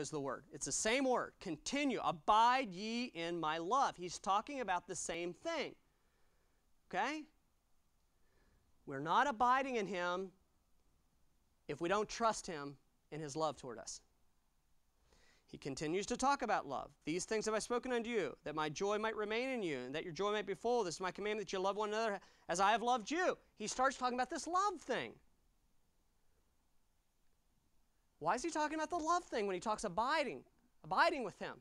is the word. It's the same word. Continue. Abide ye in my love. He's talking about the same thing. Okay? We're not abiding in him if we don't trust him in his love toward us. He continues to talk about love. These things have I spoken unto you, that my joy might remain in you, and that your joy might be full. This is my commandment, that you love one another as I have loved you. He starts talking about this love thing. Why is he talking about the love thing when he talks abiding with him?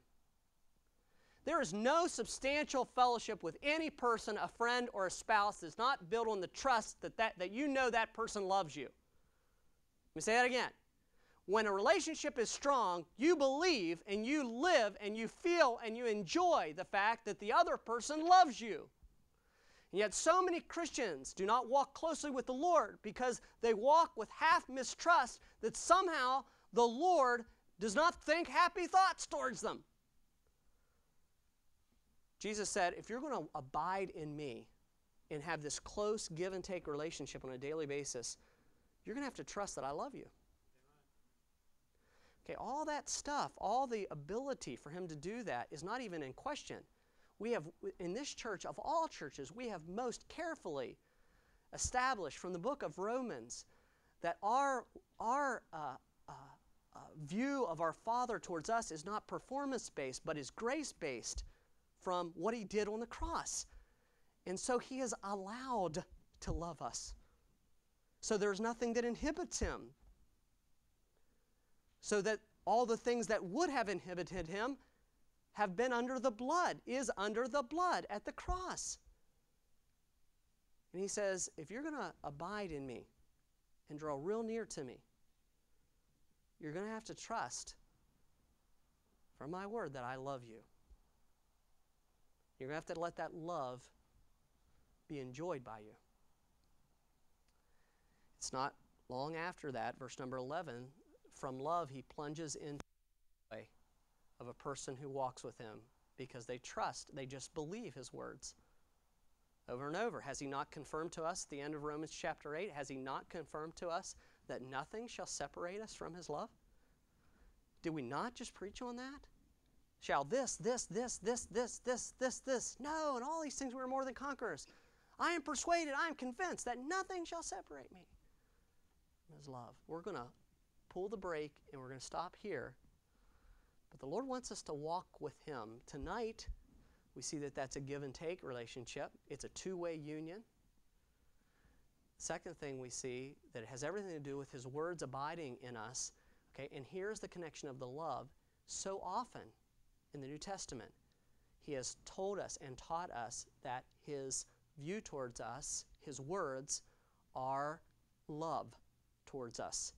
There is no substantial fellowship with any person, a friend or a spouse, that's not built on the trust that you know that person loves you. Let me say that again. When a relationship is strong, you believe and you live and you feel and you enjoy the fact that the other person loves you. And yet so many Christians do not walk closely with the Lord because they walk with half mistrust that somehow the Lord does not think happy thoughts towards them. Jesus said, if you're going to abide in me and have this close give and take relationship on a daily basis, you're going to have to trust that I love you. Okay, all that stuff, all the ability for him to do that is not even in question. We have, in this church, of all churches, we have most carefully established from the book of Romans that our view of our Father towards us is not performance-based, but is grace-based from what he did on the cross. And so he is allowed to love us. So there's nothing that inhibits him. So that all the things that would have inhibited him have been under the blood, is under the blood at the cross. And he says, if you're going to abide in me and draw real near to me, you're going to have to trust from my word that I love you. You're going to have to let that love be enjoyed by you. It's not long after that, verse number 11, from love he plunges into the way of a person who walks with him because they trust, they just believe his words. Over and over. Has he not confirmed to us at the end of Romans chapter 8, has he not confirmed to us that nothing shall separate us from his love? Did we not just preach on that? Shall this. No, and all these things we are more than conquerors. I am persuaded, I am convinced that nothing shall separate me from his love. We're going to pull the brake and we're going to stop here. But the Lord wants us to walk with him. Tonight, we see that that's a give and take relationship. It's a two-way union. Second thing we see, that it has everything to do with his words abiding in us. Okay, and here's the connection of the love. So often in the New Testament, he has told us and taught us that his view towards us, his words, are love towards us.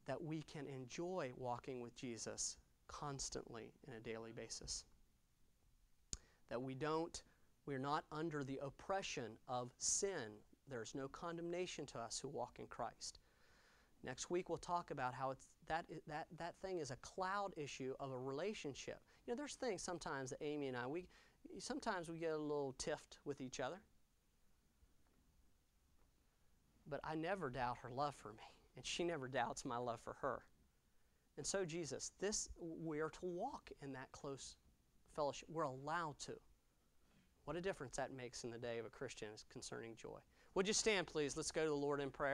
That we can enjoy walking with Jesus constantly in a daily basis. That we're not under the oppression of sin. There's no condemnation to us who walk in Christ. Next week we'll talk about how that thing is a cloud issue of a relationship. You know, there's things sometimes that Amy and I, sometimes we get a little tiffed with each other. But I never doubt her love for me, and she never doubts my love for her. And so Jesus, we are to walk in that close fellowship. We're allowed to. What a difference that makes in the day of a Christian concerning joy. Would you stand, please? Let's go to the Lord in prayer.